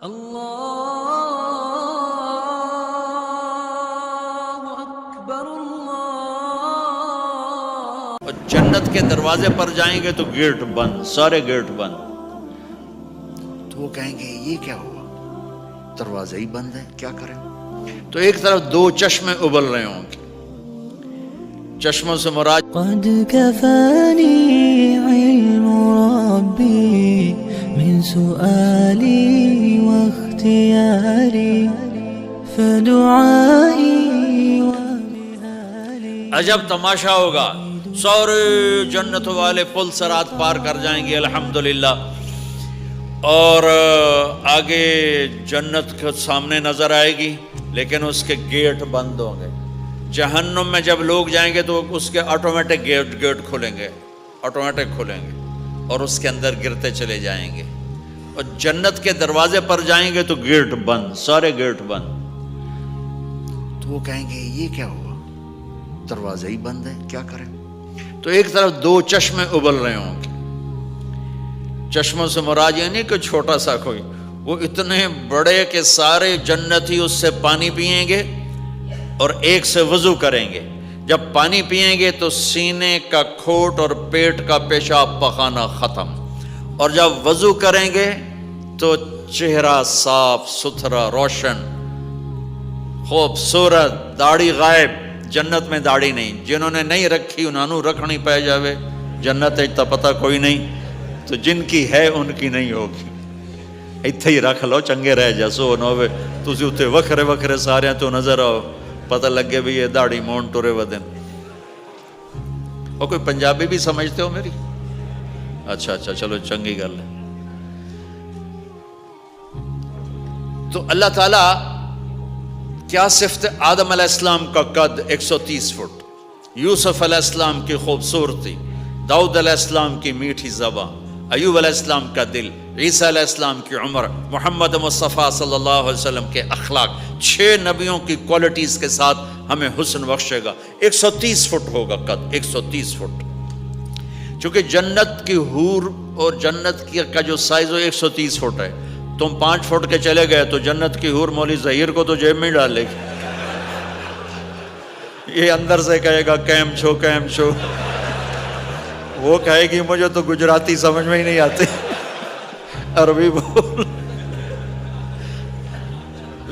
اللہ اکبر اللہ۔ اور جنت کے دروازے پر جائیں گے تو گیٹ بند، سارے گیٹ بند۔ تو وہ کہیں گے یہ کیا ہوا، دروازے ہی بند ہیں، کیا کریں؟ تو ایک طرف دو چشمے ابل رہے ہوں گے، چشموں سے مراد قد كفاني علم ربي من سؤالي واختياري فدعائي وبهالي۔ عجب تماشا ہوگا، سارے جنت والے پل سرات پار کر جائیں گے الحمدللہ، اور آگے جنت کے سامنے نظر آئے گی لیکن اس کے گیٹ بند ہوں گے۔ جہنم میں جب لوگ جائیں گے تو اس کے آٹومیٹک گیٹ کھولیں گے، آٹومیٹک کھولیں گے اور اس کے اندر گرتے چلے جائیں گے۔ اور جنت کے دروازے پر جائیں گے تو گیٹ بند، سارے گیٹ بند۔ تو وہ کہیں گے یہ کیا ہوا، دروازے ہی بند ہیں، کیا کریں؟ تو ایک طرف دو چشمے ابل رہے ہوں گے، چشموں سے مراد یہ نہیں کہ چھوٹا سا کوئی، وہ اتنے بڑے کہ سارے جنتی اس سے پانی پئیں گے اور ایک سے وضو کریں گے۔ جب پانی پئیں گے تو سینے کا کھوٹ اور پیٹ کا پیشاب پخانا ختم، اور جب وضو کریں گے تو چہرہ صاف ستھرا روشن خوبصورت، داڑھی غائب۔ جنت میں داڑھی نہیں، جنہوں نے نہیں رکھی انہوں نے رکھنی پہ جاوے، جنت تا پتہ کوئی نہیں، تو جن کی ہے ان کی نہیں ہوگی۔ اتھے ہی رکھ لو، چنگے رہ جاسو نہ ہوئے تسی اتھے وکھرے وکھرے سارے تو نظر آؤ، پتہ لگے بھی یہ داڑھی مون ٹورے ودن۔ اور کوئی پنجابی بھی سمجھتے ہو میری؟ اچھا چلو چنگی گل ہے۔ تو اللہ تعالیٰ کیا صفت آدم علیہ السلام کا قد 130 فٹ، یوسف علیہ السلام کی خوبصورتی، داؤد علیہ السلام کی میٹھی زبان، ایوب علیہ السلام کا دل، عیسیٰ علیہ السلام کی عمر، محمد مصطفیٰ صلی اللہ علیہ وسلم کے اخلاق، 6 نبیوں کی کوالٹیز کے ساتھ ہمیں حسن بخشے گا۔ 130 فٹ ہوگا قد، 130 فٹ۔ چونکہ جنت کی حور اور جنت کا جو سائز ہو 130 فٹ ہے، تم 5 فٹ کے چلے گئے تو جنت کی حور مولی ظہیر کو تو جیب میں ڈال لے گی، یہ اندر سے کہے گا کیم چھو کیم چھو، وہ کہے گی مجھے تو گجراتی سمجھ میں ہی نہیں آتی، عربی بول۔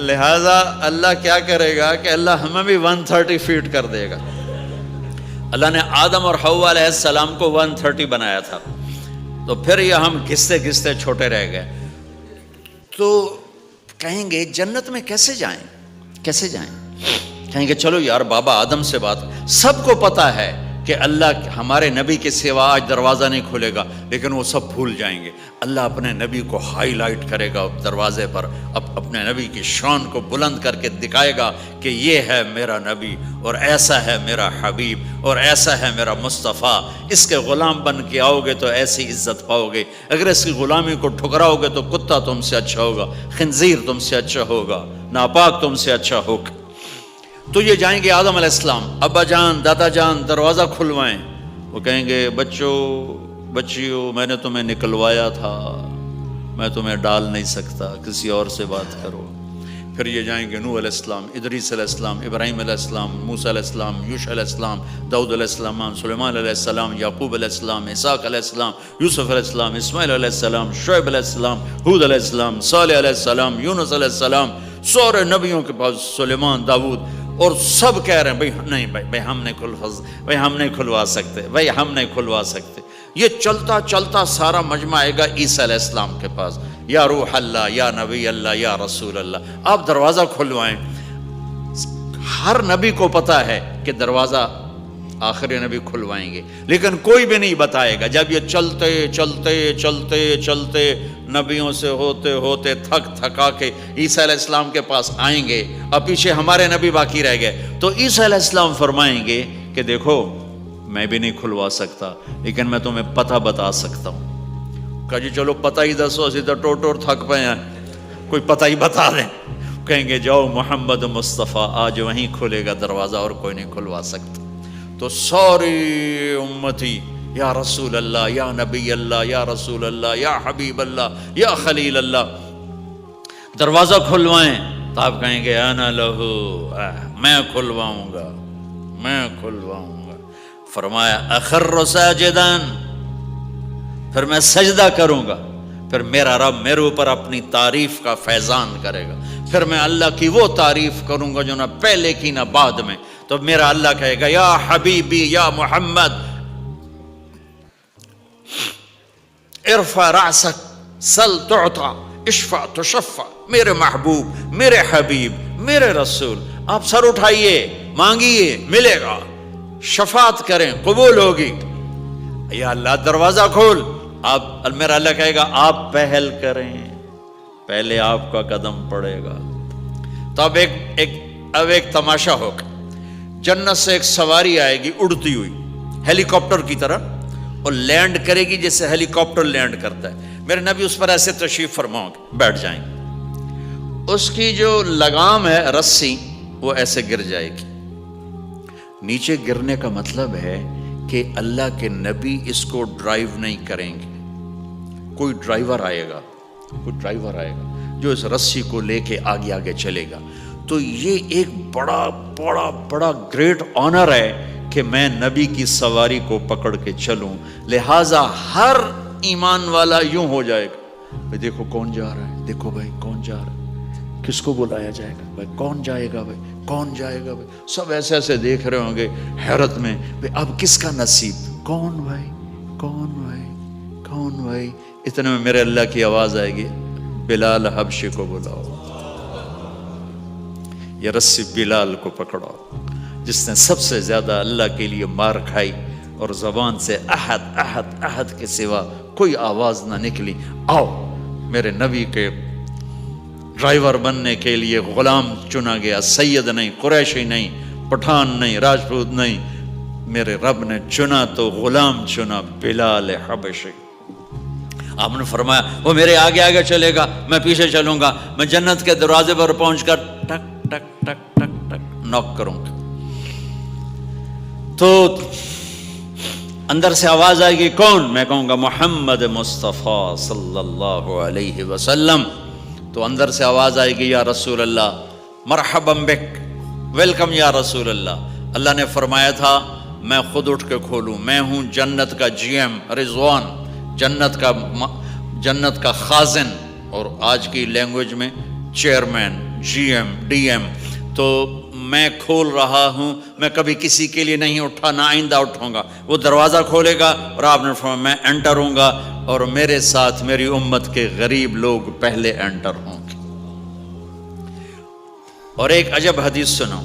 لہذا اللہ کیا کرے گا کہ اللہ ہمیں بھی 130 فیٹ کر دے گا۔ اللہ نے آدم اور حوا علیہ السلام کو 130 بنایا تھا، تو پھر یہ ہم گھستے گھستے چھوٹے رہ گئے۔ تو کہیں گے جنت میں کیسے جائیں، کیسے جائیں؟ کہیں گے چلو یار بابا آدم سے بات، سب کو پتا ہے کہ اللہ ہمارے نبی کے سوا آج دروازہ نہیں کھلے گا، لیکن وہ سب بھول جائیں گے۔ اللہ اپنے نبی کو ہائی لائٹ کرے گا دروازے پر، اپنے نبی کی شان کو بلند کر کے دکھائے گا کہ یہ ہے میرا نبی، اور ایسا ہے میرا حبیب، اور ایسا ہے میرا مصطفیٰ۔ اس کے غلام بن کے آؤ گے تو ایسی عزت پاؤ گے، اگر اس کی غلامی کو ٹھکراؤ گے تو کتا تم سے اچھا ہوگا، خنزیر تم سے اچھا ہوگا، ناپاک تم سے اچھا ہوگا۔ تو یہ جائیں گے آدم علیہ السلام، ابا جان دادا جان دروازہ کھلوائیں۔ وہ کہیں گے بچوں بچیوں میں نے تمہیں نکلوایا تھا، میں تمہیں ڈال نہیں سکتا، کسی اور سے بات کرو۔ پھر یہ جائیں گے نوح علیہ السلام، ادریس علیہ السلام، ابراہیم علیہ السلام، موسیٰ علیہ السلام، یوشع علیہ السلام، داؤد علیہ السلام، سلیمان علیہ السلام، یعقوب علیہ السلام، اسحاق علیہ السلام، یوسف علیہ السلام، اسماعیل علیہ السلام، شعیب علیہ السلام، ہود علیہ السلام، صالح علیہ السلام، یونس علیہ السلام، سارے نبیوں کے پاس، سلیمان، داؤد، اور سب کہہ رہے ہیں بھائی نہیں بھائی ہم نہیں کھلوا سکتے، بھائی ہم نہیں کھلوا سکتے۔ یہ چلتا چلتا سارا مجمع آئے گا عیسیٰ علیہ السلام کے پاس، یا روح اللہ، یا نبی اللہ، یا رسول اللہ، آپ دروازہ کھلوائیں۔ ہر نبی کو پتا ہے کہ دروازہ آخری نبی کھلوائیں گے، لیکن کوئی بھی نہیں بتائے گا۔ جب یہ چلتے چلتے چلتے چلتے نبیوں سے ہوتے ہوتے تھک تھکا کے عیسیٰ علیہ السلام کے پاس آئیں گے، اور پیچھے ہمارے نبی باقی رہ گئے، تو عیسیٰ علیہ السلام فرمائیں گے کہ دیکھو میں بھی نہیں کھلوا سکتا، لیکن میں تمہیں پتہ بتا سکتا ہوں۔ کہا جی چلو پتہ ہی دسو، اسی تو ٹوٹ تھک پے ہیں، کوئی پتہ ہی بتا دیں۔ کہیں گے جاؤ محمد مصطفیٰ، آج وہیں کھلے گا دروازہ اور کوئی نہیں کھلوا سکتا۔ تو ساری امتی یا رسول اللہ، یا نبی اللہ، یا رسول اللہ، یا حبیب اللہ، یا خلیل اللہ، دروازہ کھلوائیں تو آپ کہیں گے انا لہو، میں کھلواؤں گا، میں کھلواؤں گا۔ فرمایا اخر ساجدان، پھر میں سجدہ کروں گا، پھر میرا رب میرے اوپر اپنی تعریف کا فیضان کرے گا، پھر میں اللہ کی وہ تعریف کروں گا جو نہ پہلے کی نہ بعد میں۔ تو میرا اللہ کہے گا یا حبیبی یا محمد ارفع رأسک سل تعطا اشفع تشفع، میرے محبوب، میرے حبیب، میرے رسول، آپ سر اٹھائیے، مانگیے، ملے گا، شفاعت کریں، قبول ہوگی۔ یا اللہ دروازہ کھول، آپ، میرا اللہ کہے گا آپ پہل کریں، پہلے آپ کا قدم پڑے گا۔ تو اب ایک تماشا ہوگا، جنت سے ایک سواری آئے گی اڑتی ہوئی ہیلی کاپٹر کی طرح، اور لینڈ کرے گی جیسے ہیلی کاپٹر لینڈ کرتا ہے۔ میرے نبی اس پر ایسے تشریف فرماؤں گے، بیٹھ جائیں گے، اس کی جو لگام ہے رسی وہ ایسے گر جائے گی۔ نیچے گرنے کا مطلب ہے کہ اللہ کے نبی اس کو ڈرائیو نہیں کریں گے، کوئی ڈرائیور آئے گا جو اس رسی کو لے کے آگے آگے چلے گا۔ تو یہ ایک بڑا بڑا بڑا گریٹ آنر ہے کہ میں نبی کی سواری کو پکڑ کے چلوں، لہٰذا ہر ایمان والا یوں ہو جائے گا، بھائی دیکھو کون جا رہا ہے، دیکھو بھائی کون جا رہا ہے، کس کو بلایا جائے گا، بھائی کون جائے گا، بھائی کون جائے گا، بھائی سب ایسے ایسے دیکھ رہے ہوں گے حیرت میں، بھائی اب کس کا نصیب، کون بھائی کون بھائی کون بھائی۔ اتنے میں میرے اللہ کی آواز آئے گی بلال حبشی کو بلاؤ، یہ رسی بلال کو پکڑاؤ، جس نے سب سے زیادہ اللہ کے لیے مار کھائی اور زبان سے احد احد احد کے سوا کوئی آواز نہ نکلی۔ آؤ، میرے نبی کے ڈرائیور بننے کے لیے غلام چنا گیا، سید نہیں، قریشی نہیں، پٹھان نہیں، راجپوت نہیں، میرے رب نے چنا تو غلام چنا، بلال حبشی۔ آپ نے فرمایا وہ میرے آگے آگے چلے گا، میں پیچھے چلوں گا، میں جنت کے دروازے پر پہنچ کر ٹک ٹک ٹک ٹک ٹک نوک کروں گا، تو اندر سے آواز آئے گی کون؟ میں کہوں گا محمد مصطفیٰ صلی اللہ علیہ وسلم۔ تو اندر سے آواز آئے گی یا رسول اللہ مرحبا بک، ویلکم یا رسول اللہ۔ اللہ نے فرمایا تھا میں خود اٹھ کے کھولوں، میں ہوں جنت کا جی ایم رضوان، جنت کا خازن، اور آج کی لینگویج میں chairman, G M, D M. تو میں کھول رہا ہوں، میں کبھی کسی کے لیے نہیں اٹھا، نہ آئندہ اٹھوں گا۔ وہ دروازہ کھولے گا اور آپ نے فرمایا میں انٹر ہوں گا، اور میرے ساتھ میری امت کے غریب لوگ پہلے انٹر ہوں گے۔ اور ایک عجب حدیث سنو،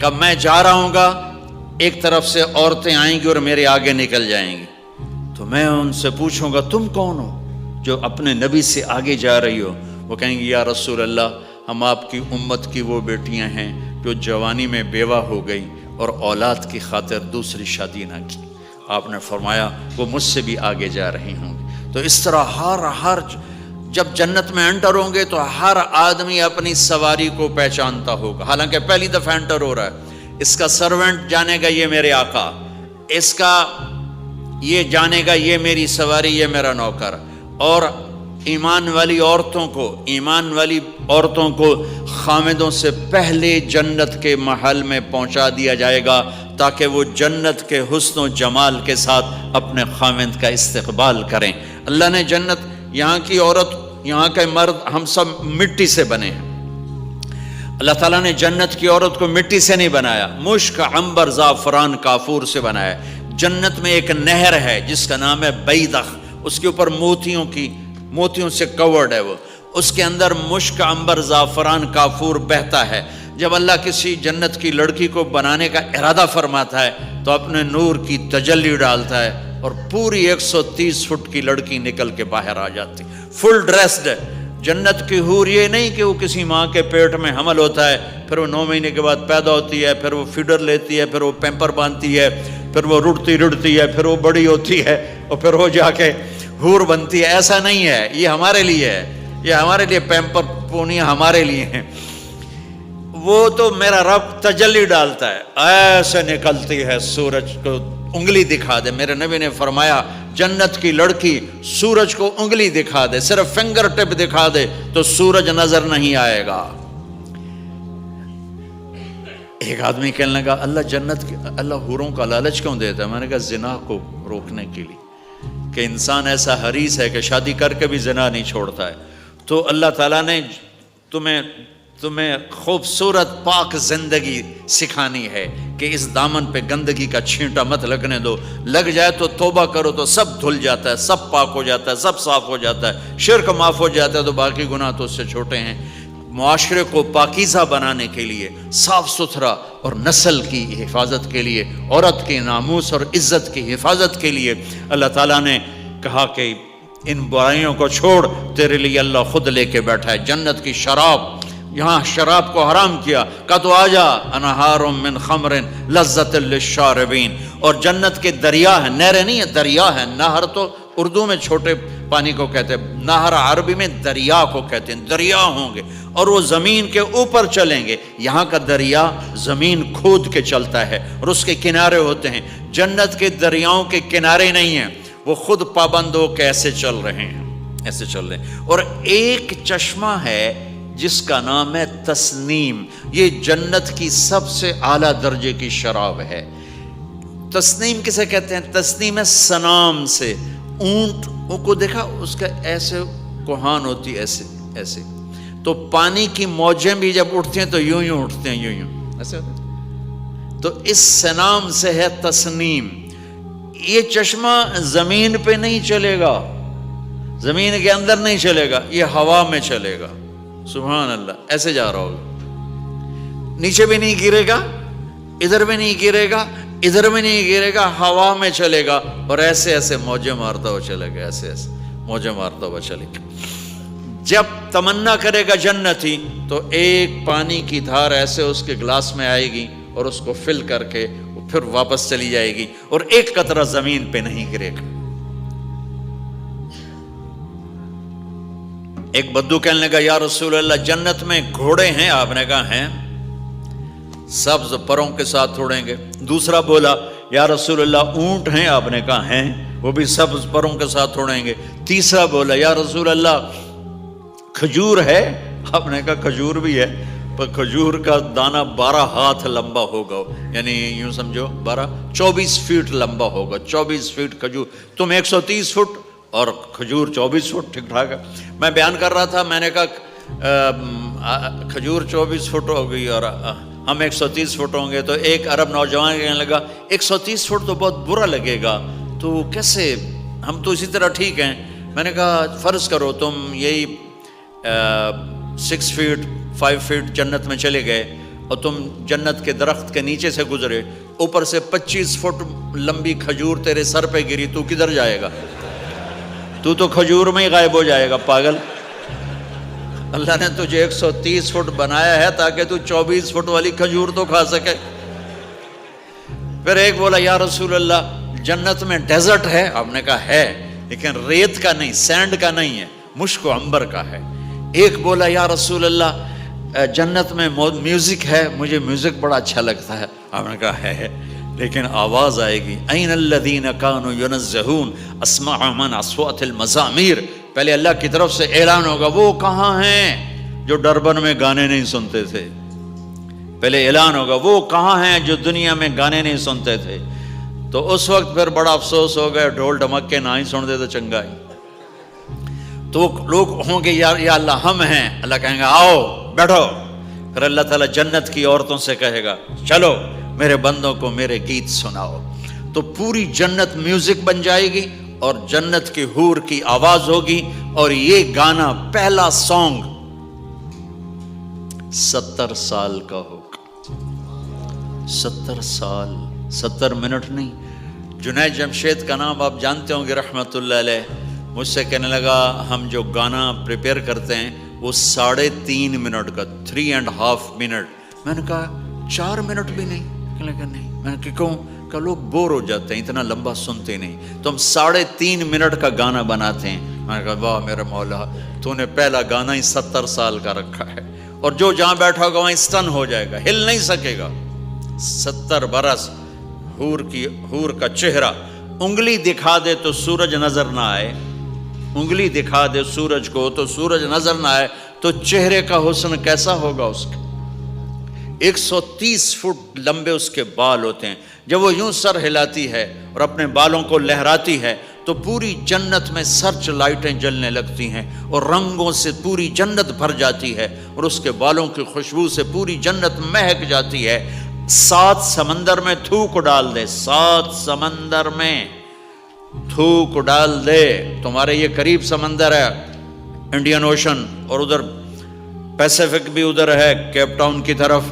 کہ میں جا رہا ہوں گا، ایک طرف سے عورتیں آئیں گی اور میرے آگے نکل جائیں گی، تو میں ان سے پوچھوں گا تم کون ہو جو اپنے نبی سے آگے جا رہی ہو؟ وہ کہیں گی یا رسول اللہ ہم آپ کی امت کی وہ بیٹیاں ہیں جو جوانی میں بیوہ ہو گئی اور اولاد کی خاطر دوسری شادی نہ کی۔ آپ نے فرمایا وہ مجھ سے بھی آگے جا رہی ہوں گی۔ تو اس طرح ہر جب جنت میں انٹر ہوں گے تو ہر آدمی اپنی سواری کو پہچانتا ہوگا، حالانکہ پہلی دفعہ انٹر ہو رہا ہے۔ اس کا سرونٹ جانے گا یہ میرے آقا، اس کا یہ جانے گا یہ میری سواری، یہ میرا نوکر۔ اور ایمان والی عورتوں کو خامدوں سے پہلے جنت کے محل میں پہنچا دیا جائے گا، تاکہ وہ جنت کے حسن و جمال کے ساتھ اپنے خامد کا استقبال کریں۔ اللہ نے جنت، یہاں کی عورت، یہاں کے مرد، ہم سب مٹی سے بنے ہیں۔ اللہ تعالیٰ نے جنت کی عورت کو مٹی سے نہیں بنایا، مشک، عنبر، زعفران، کافور سے بنایا۔ جنت میں ایک نہر ہے جس کا نام ہے بیدخ، اس کے اوپر موتیوں سے کورڈ ہے، وہ اس کے اندر مشک، عنبر، زعفران، کافور بہتا ہے۔ جب اللہ کسی جنت کی لڑکی کو بنانے کا ارادہ فرماتا ہے تو اپنے نور کی تجلی ڈالتا ہے اور پوری 130 فٹ کی لڑکی نکل کے باہر آ جاتی، فل ڈریسڈ ہے۔ جنت کی حور یہ نہیں کہ وہ کسی ماں کے پیٹ میں حمل ہوتا ہے، پھر وہ 9 مہینے کے بعد پیدا ہوتی ہے، پھر وہ فیڈر لیتی ہے، پھر وہ پیمپر باندھتی ہے، پھر وہ رڑتی ہے، پھر وہ بڑی ہوتی ہے اور پھر وہ جا کے حور بنتی ہے۔ ایسا نہیں ہے، یہ ہمارے لیے ہے، یہ ہمارے لیے پیمپر پونیاں ہمارے لیے ہیں۔ وہ تو میرا رب تجلی ڈالتا ہے، ایسے نکلتی ہے، سورج کو انگلی دکھا دے۔ میرے نبی نے فرمایا جنت کی لڑکی سورج کو انگلی دکھا دے، صرف فنگر ٹپ دکھا دے تو سورج نظر نہیں آئے گا۔ ایک آدمی کہنے لگا اللہ حوروں کا لالچ کیوں دیتا ہے؟ میں نے کہا زنا کو روکنے کے لیے، کہ انسان ایسا حریص ہے کہ شادی کر کے بھی زنا نہیں چھوڑتا ہے، تو اللہ تعالیٰ نے تمہیں خوبصورت پاک زندگی سکھانی ہے کہ اس دامن پہ گندگی کا چھینٹا مت لگنے دو، لگ جائے تو توبہ کرو تو سب دھل جاتا ہے، سب پاک ہو جاتا ہے، سب صاف ہو جاتا ہے، شرک معاف ہو جاتا ہے، تو باقی گناہ تو اس سے چھوٹے ہیں۔ معاشرے کو پاکیزہ بنانے کے لیے، صاف ستھرا اور نسل کی حفاظت کے لیے، عورت کے ناموس اور عزت کی حفاظت کے لیے اللہ تعالیٰ نے کہا کہ ان برائیوں کو چھوڑ، تیرے لیے اللہ خود لے کے بیٹھا ہے جنت کی شراب۔ یہاں شراب کو حرام کیا، کہا تو آجا انہار من خمر لذت للشاربین، اور جنت کے دریا ہیں، نہریں نہیں ہیں، دریا ہیں۔ نہر تو اردو میں چھوٹے پانی کو کہتے ہیں، نہر عربی میں دریا کو کہتے ہیں، دریا ہوں گے اور وہ زمین کے اوپر چلیں گے۔ یہاں کا دریا زمین کھود کے چلتا ہے اور اس کے کنارے ہوتے ہیں۔ جنت کے دریاؤں کے کنارے نہیں ہیں، وہ خود پابند ہو کے ایسے چل رہے ہیں، ایسے چل رہے ہیں۔ اور ایک چشمہ ہے جس کا نام ہے تسنیم، یہ جنت کی سب سے اعلیٰ درجے کی شراب ہے۔ تسنیم کسے کہتے ہیں؟ تسنیم ہے سنام سے، اونٹ کو دیکھا اس کا ایسے کوہان ہوتی ایسے ایسے، تو پانی کی موجیں بھی جب اٹھتی ہیں تو یوں یوں اٹھتے ہیں، یوں یوں ایسے ہوتے ہیں۔ تو اس سنام سے ہے تسنیم۔ یہ چشمہ زمین پہ نہیں چلے گا، زمین کے اندر نہیں چلے گا، یہ ہوا میں چلے گا۔ سبحان اللہ، ایسے جا رہا ہوگا، نیچے بھی نہیں گرے گا، ادھر بھی نہیں گرے گا، ادھر بھی نہیں گرے گا، ہوا میں چلے گا اور ایسے ایسے موجیں مارتا ہوا چلے گا، ایسے ایسے موجیں مارتا ہوا چلے گا۔ جب تمنا کرے گا جنتی تو ایک پانی کی دھار ایسے اس کے گلاس میں آئے گی اور اس کو فل کر کے پھر واپس چلی جائے گی اور ایک قطرہ زمین پہ نہیں گرے گا۔ ایک بدو کہنے لگا یا رسول اللہ جنت میں گھوڑے ہیں؟ آپ نے کہا ہیں، سبز پروں کے ساتھ اڑیں گے۔ دوسرا بولا یا رسول اللہ اونٹ ہیں؟ آپ نے کہا ہیں، وہ بھی سبز پروں کے ساتھ اڑیں گے۔ تیسرا بولا یا رسول اللہ کھجور ہے؟ آپ نے کہا کھجور بھی ہے، پر کھجور کا دانہ 12 ہاتھ لمبا ہوگا، یعنی یوں سمجھو 24 فٹ لمبا ہوگا، 24 فٹ کھجور، تم 130 فٹ اور کھجور 24 فٹ، ٹھیک ٹھاک ہے۔ میں بیان کر رہا تھا، میں نے کہا کھجور 24 فٹ ہو گئی اور ہم 130 فٹ ہوں گے، تو ایک عرب نوجوان کہنے لگا 130 فٹ تو بہت برا لگے گا، تو کیسے، ہم تو اسی طرح ٹھیک ہیں۔ میں نے کہا فرض کرو تم یہی 6 فٹ 5 فٹ جنت میں چلے گئے اور تم جنت کے درخت کے نیچے سے گزرے، اوپر سے 25 فٹ لمبی کھجور تیرے سر پہ گری، تو کدھر جائے گا؟ تو کھجور میں ہی غائب ہو جائے گا، پاگل۔ اللہ نے تجھے 130 فٹ بنایا ہے تاکہ تو 24 فٹ والی کھجور تو کھا سکے۔ پھر ایک بولا یا رسول اللہ جنت میں ڈیزرٹ ہے؟ آپ نے کہا ہے، لیکن ریت کا نہیں، سینڈ کا نہیں ہے، مشک و عنبر کا ہے۔ ایک بولا یا رسول اللہ جنت میں میوزک ہے؟ مجھے میوزک بڑا اچھا لگتا ہے۔ آپ نے کہا ہے، لیکن آواز آئے گی این الذین کانوا ینزہون اسمع من اصوات المزامیر، پہلے اللہ کی طرف سے اعلان ہوگا وہ کہاں ہیں جو ڈربن میں گانے نہیں سنتے تھے، پہلے اعلان ہوگا وہ کہاں ہیں جو دنیا میں گانے نہیں سنتے تھے، تو اس وقت پھر بڑا افسوس ہو گیا، ڈھول ڈھمکے نہ ہی سن دے تو چنگا ہی۔ تو لوگ ہوں گے یا اللہ ہم ہیں، اللہ کہیں گا آؤ بیٹھو، پھر اللہ تعالیٰ جنت کی عورتوں سے کہے گا چلو میرے بندوں کو میرے گیت سناؤ، تو پوری جنت میوزک بن جائے گی اور جنت کی حور کی آواز ہوگی، اور یہ گانا پہلا سانگ 70 سال کا ہوگا، 70 سال، 70 منٹ نہیں۔ جنید جمشید کا نام آپ جانتے ہوں گے رحمت اللہ علیہ، مجھ سے کہنے لگا ہم جو گانا پریپیئر کرتے ہیں وہ 3.5 منٹ کا، 3.5 منٹ۔ میں نے کہا 4 منٹ بھی نہیں؟ کہنے لگا نہیں۔ میں نے کہا کیوں؟ کہ لوگ بور ہو جاتے ہیں، اتنا لمبا سنتے نہیں، تو ہم 3.5 منٹ کا گانا بناتے ہیں۔ میں نے کہا واہ میرا مولا، تو نے پہلا گانا ہی 70 سال کا رکھا ہے، اور جو جہاں بیٹھا ہوگا وہیں اسٹن ہو جائے گا، ہل نہیں سکے گا۔ 70 برس حور کا چہرہ انگلی دکھا دے تو سورج نظر نہ آئے، انگلی دکھا دے سورج کو تو سورج نظر نہ آئے، تو چہرے کا حسن کیسا ہوگا اس کا؟ 130 فٹ لمبے اس کے بال ہوتے ہیں، جب وہ یوں سر ہلاتی ہے اور اپنے بالوں کو لہراتی ہے تو پوری جنت میں سرچ لائٹیں جلنے لگتی ہیں اور رنگوں سے پوری جنت بھر جاتی ہے، اور اس کے بالوں کی خوشبو سے پوری جنت مہک جاتی ہے۔ 7 سمندر میں تھوک ڈال دے، 7 سمندر میں تھوک ڈال دے، تمہارے یہ قریب سمندر ہے انڈین اوشن، اور ادھر پیسیفک بھی ادھر ہے کیپ ٹاؤن کی طرف،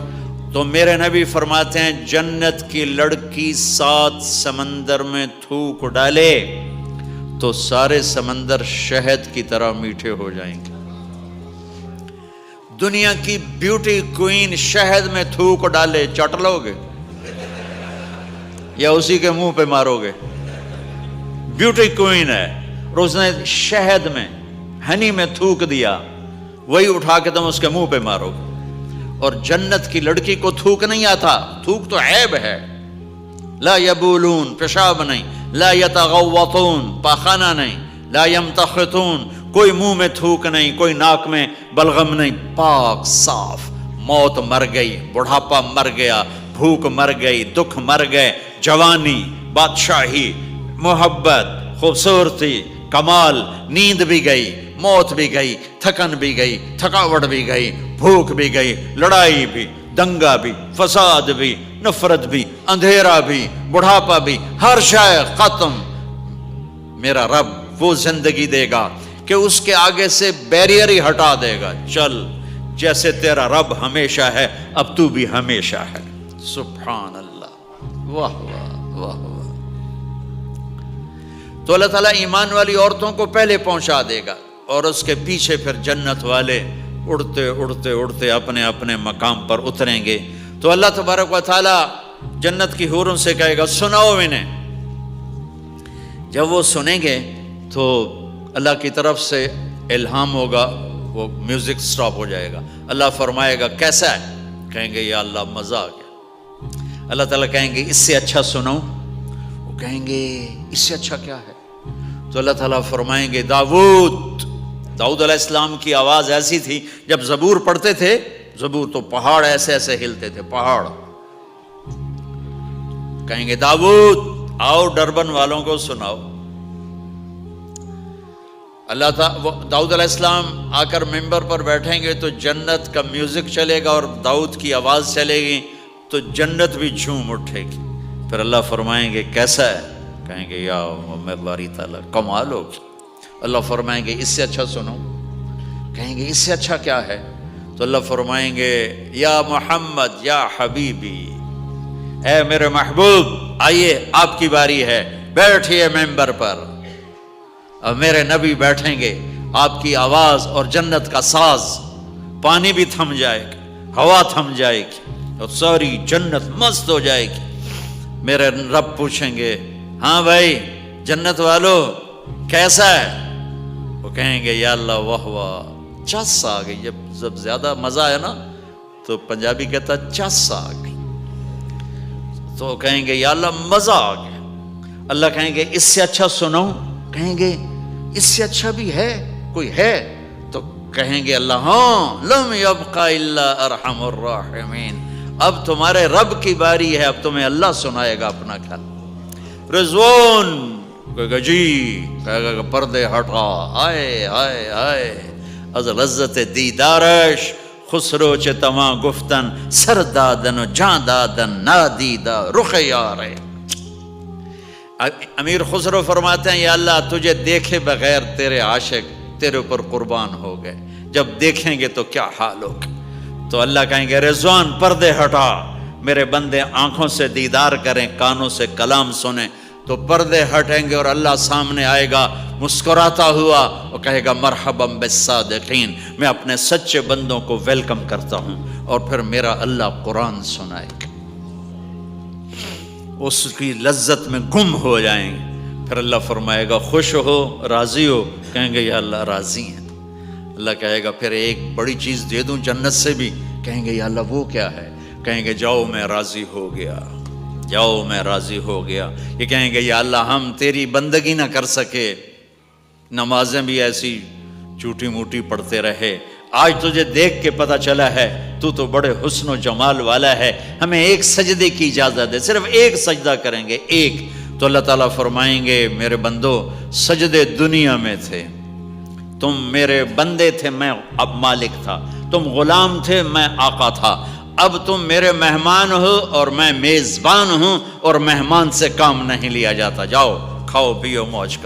تو میرے نبی فرماتے ہیں جنت کی لڑکی 7 سمندر میں تھوک ڈالے تو سارے سمندر شہد کی طرح میٹھے ہو جائیں گے۔ دنیا کی بیوٹی کوئین شہد میں تھوک ڈالے، چٹ لو گے یا اسی کے منہ پہ مارو گے؟ بیوٹی کوئین ہے اور اس نے شہد میں ہنی میں تھوک دیا، وہی اٹھا کے تم اس کے منہ پہ مارو گے۔ اور جنت کی لڑکی کو تھوک نہیں آتا، تھوک تو عیب ہے، لا یبولون پیشاب نہیں، لا یتغوطون پاخانہ نہیں، لا یمتخطون کوئی منہ میں تھوک نہیں، کوئی ناک میں بلغم نہیں، پاک صاف۔ موت مر گئی، بڑھاپا مر گیا، بھوک مر گئی، دکھ مر گئے، جوانی، بادشاہی، محبت، خوبصورتی، کمال، نیند بھی گئی، موت بھی گئی، تھکن بھی گئی، تھکاوٹ بھی گئی، بھوک بھی گئی، لڑائی بھی، دنگا بھی، فساد بھی، نفرت بھی، اندھیرا بھی، بڑھاپا بھی، ہر شے ختم۔ میرا رب وہ زندگی دے گا کہ اس کے آگے سے بیریئر ہی ہٹا دے گا، چل جیسے تیرا رب ہمیشہ ہے اب تو بھی ہمیشہ ہے۔ سبحان اللہ، واہ واہ واہ واہ۔ تو اللہ تعالیٰ ایمان والی عورتوں کو پہلے پہنچا دے گا اور اس کے پیچھے پھر جنت والے اڑتے اڑتے اڑتے اپنے اپنے مقام پر اتریں گے۔ تو اللہ تبارک و تعالیٰ جنت کی حوروں سے کہے گا سناؤ انہیں۔ جب وہ سنیں گے تو اللہ کی طرف سے الہام ہوگا، وہ میوزک سٹاپ ہو جائے گا، اللہ فرمائے گا کیسا ہے؟ کہیں گے یا اللہ مزہ آ گیا۔ اللہ تعالیٰ کہیں گے اس سے اچھا سناؤں؟ وہ کہیں گے اس سے اچھا کیا ہے؟ تو اللہ تعالیٰ فرمائیں گے داؤد علیہ السلام کی آواز ایسی تھی، جب زبور پڑھتے تھے، زبور تو پہاڑ ایسے ایسے ہلتے تھے، پہاڑ۔ کہیں گے داؤد آؤ ڈربن والوں کو سناؤ۔ اللہ تعالیٰ داؤد علیہ السلام آ کر ممبر پر بیٹھیں گے تو جنت کا میوزک چلے گا اور داؤد کی آواز چلے گی تو جنت بھی جھوم اٹھے گی۔ پھر اللہ فرمائیں گے کیسا ہے؟ کہیں گے یا میں باری تعالیٰ کمال ہوگی۔ اللہ فرمائیں گے اس سے اچھا سنو؟ کہیں گے اس سے اچھا کیا ہے؟ تو اللہ فرمائیں گے یا محمد یا حبیبی، اے میرے محبوب آئیے آپ کی باری ہے، بیٹھیے ممبر پر۔ اب میرے نبی بیٹھیں گے، آپ کی آواز اور جنت کا ساز، پانی بھی تھم جائے گا، ہوا تھم جائے گی اور ساری جنت مست ہو جائے گی۔ میرے رب پوچھیں گے ہاں بھائی جنت والو کیسا ہے؟ وہ کہیں گے یا اللہ واہ واہ، چس آ گئی۔ جب زیادہ مزہ ہے نا تو پنجابی کہتا چس آ گئی، تو کہیں گے یا اللہ مزہ آ گیا۔ اللہ کہیں گے اس سے اچھا سنو؟ کہیں گے اس سے اچھا بھی ہے کوئی ہے؟ تو کہیں گے اللہ ہاں لم یبقى الا ارحم الراحمین، اب تمہارے رب کی باری ہے، اب تمہیں اللہ سنائے گا اپنا خیال۔ رضوان کہے گا جی، کہے گا پردے ہٹا، آئے آئے آئے از لذت دیدارش خسرو چه تما گفتن سر دادن و جان دادن نادیدہ رخ یارے۔ امیر خسرو فرماتے ہیں یا اللہ تجھے دیکھے بغیر تیرے عاشق تیرے اوپر قربان ہو گئے، جب دیکھیں گے تو کیا حال ہوگا؟ تو اللہ کہیں گے رضوان پردے ہٹا، میرے بندے آنکھوں سے دیدار کریں، کانوں سے کلام سنیں، تو پردے ہٹیں گے اور اللہ سامنے آئے گا مسکراتا ہوا اور کہے گا مرحبا بالصادقین، میں اپنے سچے بندوں کو ویلکم کرتا ہوں۔ اور پھر میرا اللہ قرآن سنائے گا، اس کی لذت میں گم ہو جائیں گے۔ پھر اللہ فرمائے گا خوش ہو، راضی ہو؟ کہیں گے یا اللہ راضی ہیں۔ اللہ کہے گا پھر ایک بڑی چیز دے دوں جنت سے بھی؟ کہیں گے یا اللہ وہ کیا ہے؟ کہیں گے جاؤ میں راضی ہو گیا، جاؤ میں راضی ہو گیا. یہ کہیں گے یا اللہ ہم تیری بندگی نہ کر سکے, نمازیں بھی ایسی چوٹی موٹی پڑھتے رہے, آج تجھے دیکھ کے پتہ چلا ہے تو بڑے حسن و جمال والا ہے, ہمیں ایک سجدے کی اجازت ہے, صرف ایک سجدہ کریں گے, ایک. تو اللہ تعالیٰ فرمائیں گے میرے بندو سجدے دنیا میں تھے, تم میرے بندے تھے, میں اب مالک تھا, تم غلام تھے, میں آقا تھا, اب تم میرے مہمان ہو اور میں میزبان ہوں, اور مہمان سے کام نہیں لیا جاتا, جاؤ کھاؤ پیو موج کرو.